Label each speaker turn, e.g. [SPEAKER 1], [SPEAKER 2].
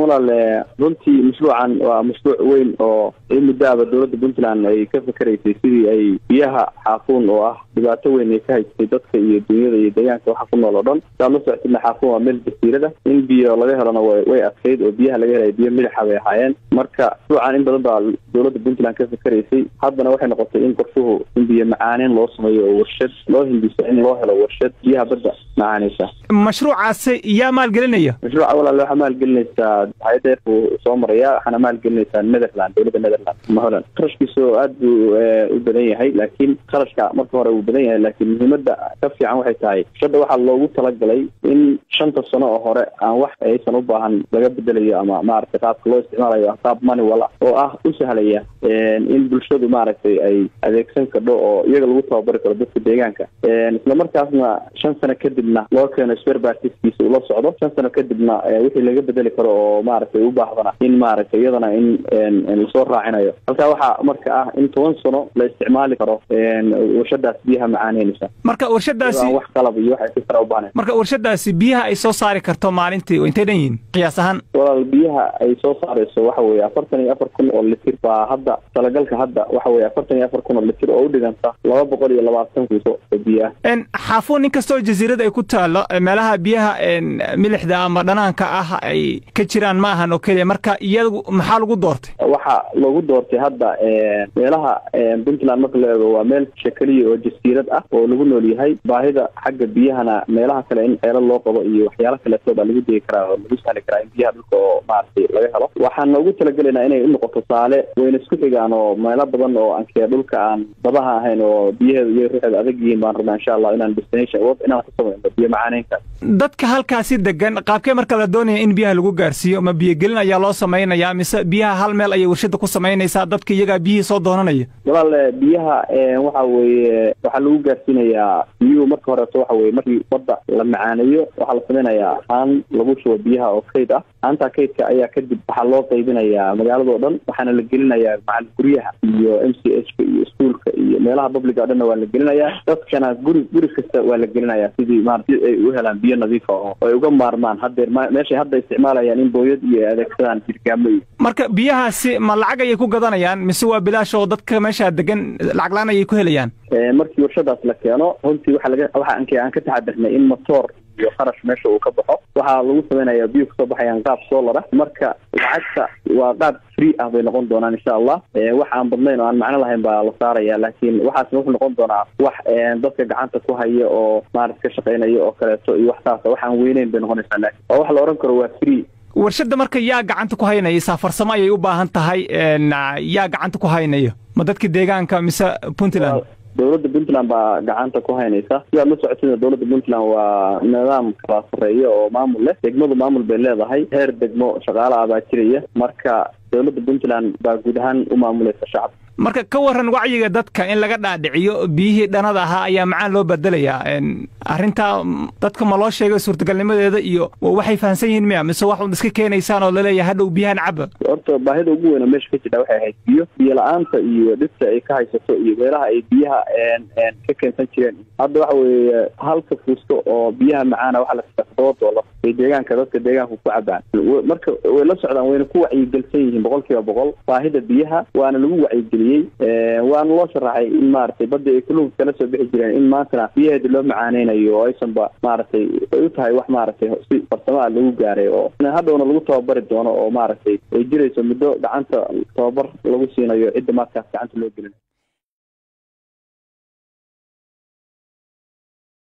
[SPEAKER 1] ولا runtii mashruucan waa mashruuc weyn oo muddaaba dawladda Puntland ay ka fakaraysay sidii ay biyaha xaafuun oo ah dhibaato weyn ay ka haysay dadka iyo dunyada iyo deegaanka waxa ku nool oo dhan taasoo socotay xaafuun waa meel jasiirada in biyo laga helana way adkeyd oo biyaha laga helay biyo milix ah ay hayeen marka mashruucan in badan baa dawladda Puntland ka fakaraysay haddana waxay noqotay in qorshuhu in biyo macaaneyn loo sameeyo oo warshad loo hindiso in loo helo warshad biyaha badda macaaneysa
[SPEAKER 2] mashruucaasi yaa maalgelinaya
[SPEAKER 1] mashruuca walaal waxa maalgelinaysa hay'adda soo maraya waxana maalgelinaysa Netherland dawladda Netherland ma holan qarashkiisu aad u badan yahay laakiin qarashka marka hore uu badan yahay laakiin muhiimadda ka fiican waxay tahay shada waxa loogu talagalay in 5 sano oo hore aan wax aysan u baahan laga bedelayo ama maaragtay qaabka loo isticmaalayo qaab manual oo ah u sahlaya in bulshadu maaragtay ay adeegsan karto oo iyaga lagu tababari karo dadka deegaanka isla markaasna 5 sano kadibna loo keeno spare parts-kiisa uu la socdo 5 sano kadibna wixii laga bedeli karo oo maaragtay u baahdana in maaragtay iyadana in la soo raacinayo halka waxa marka ah in 10 sano la isticmaali karo warshadaas biyaha macaaneynaysa
[SPEAKER 2] marka warshadaasi
[SPEAKER 1] wax qalab iyo waxa ka u baahan
[SPEAKER 2] marka warshadaasi biyaha ay soo saari karto maalintii intee dhan yihiin qiyaas ahaan
[SPEAKER 1] walaal biyaha ay soo saarayso waxa weeye 44,000 oo litir baa hadda talagalka hadda waxa weeye 44,000 oo litir oo u dhiganta 220 kiiso biyaha
[SPEAKER 2] xaafuun inkastoo jasiirada ay ku taalo meelaha biyaha milixda ama dhanaanka ah ay ka jiraan ma ahan oo kaliya marka iyadu maxaa lagu doortay
[SPEAKER 1] waxa lagu doortay hadda meelaha Puntland marka la eego waa meel shakaliye oo jasiirad ah oo lagu nool yahay baahida xagga biyahana meelaha kale in xeelad loo qabo iyo waxyaalo kale oo lagu deegi karaa oo lagu sahli karaa in biyaha dhulka oo maartay laga helo waxaan ugu talagaleynaa inay u noqoto saale weyn isku xigaan oo meelo badan oo aan dhulka aan badaha ahayn oo biyaha iyo ruuxda adag yihiin baan rabnaa insha Allah inaan destination inaan ku sameeyo biyo macaaneynta
[SPEAKER 2] dadka halkaasi degan qaabkee marka la doonayo in biyaha lagu gaarsiiyo ma biyo gelin ayaa loo sameeynaya mise biyaha hal meel ay warshada ku sameynaysaa dadka iyaga biyihii soo doonanaya
[SPEAKER 1] walaal biyaha waxa weeye waxa lagu gaarsiinayaa biyo marka hore waxa weeye markii badda la macaaneeyo waxa la sameynayaa aan lagu shubo biyaha oo kayd ah anta kaydka ayaa kadib waxa loo qaybinayaa magaalada oo dhan waxaana la gelinayaa macal guriyaha iyo MCH iyo iskuulka iyo meelaha public ah dhan waa la gelinayaa dadkana guri kasta waa la gelinayaa sidii maartay ay u helaan biyo nadiif ah oo ay uga maarmaan hadda meesha hadda isticmaalayaan in booyad iyo adeegsadaan jirgaamo
[SPEAKER 2] marka biyahaasi ma lacag ay ku gadanayaan mise waa bilaash oo dadka meesha degan lacag laan ay ku helayaan
[SPEAKER 1] markii warshadaas la keeno runtii waxa aan ka taxadirnay in motor iyo kharash meesha uu ka baxo waxa lagu sameeyaa biyo soo baxayaan qaab solar marka lacagta waa qaab free ah bay noqon doonaan insha Allah wax aan badnayn oo aan macna lahayn baa la saaraya laakiin waxaas wuxuu noqon doonaa wax dadka gacanta ku haya oo maaragtay ka shaqeynaya oo kaleeto iyo wax taas waxaan weynayn bay noqonaysaa laakiin wax la oran karo waa free
[SPEAKER 2] warshada marka yaa gacanta ku haynaysa farsamo ay u baahan tahay yaa gacanta ku haynaya ma dadka deegaanka mise Puntland
[SPEAKER 1] dawladda Puntland baa gacanta ku haynaysa sida la socodsiina dawladda Puntland waa nidaam kala sareeyo oo maamul leh degmadu maamul bay leedahay heer degmo shaqaalaha baa jiraya marka dawladda Puntland baa guud ahaan u maamulaysa shacabka
[SPEAKER 2] marka ka waran wacyiga dadka in laga dhaadhiciyo biyihii dhanada ahaa ayaa macaan loo bedelayaa arinta dadka ma loo sheegay suurtagalnimadeeda iyo waxay fahansan yihiin miya mise wax iska keenaysaan oo la leeyahay hadhow biyahan caba
[SPEAKER 1] horta baahida ugu weyn meesha ka jirta waxay ahayd biyo la'aanta iyo dhibta ay ka haysato iyo meelaha ay biyaha ka keensan jireen hadda waxa weeye halka fuusto oo biyaha macaana waxa la $7 ee deegaanka dadka deegaanka ku cabaan marka way la socdaan wayna ku wacyigelsan yihiin 100% baahida biyaha waana lagu wacyigeliyay waana loo sharaxay in maartay badda ay kulug kala soo bixi jireen in maanta biyaha loo macaaneeyo oo aysan ba maartay u tahay wax maartay si farsamo lagu gaaray oo hadhowna lagu tababari doono oo maartay ay jirayso muddo gacanta tababar lagu siinayo cid markaas gacanta loo gelin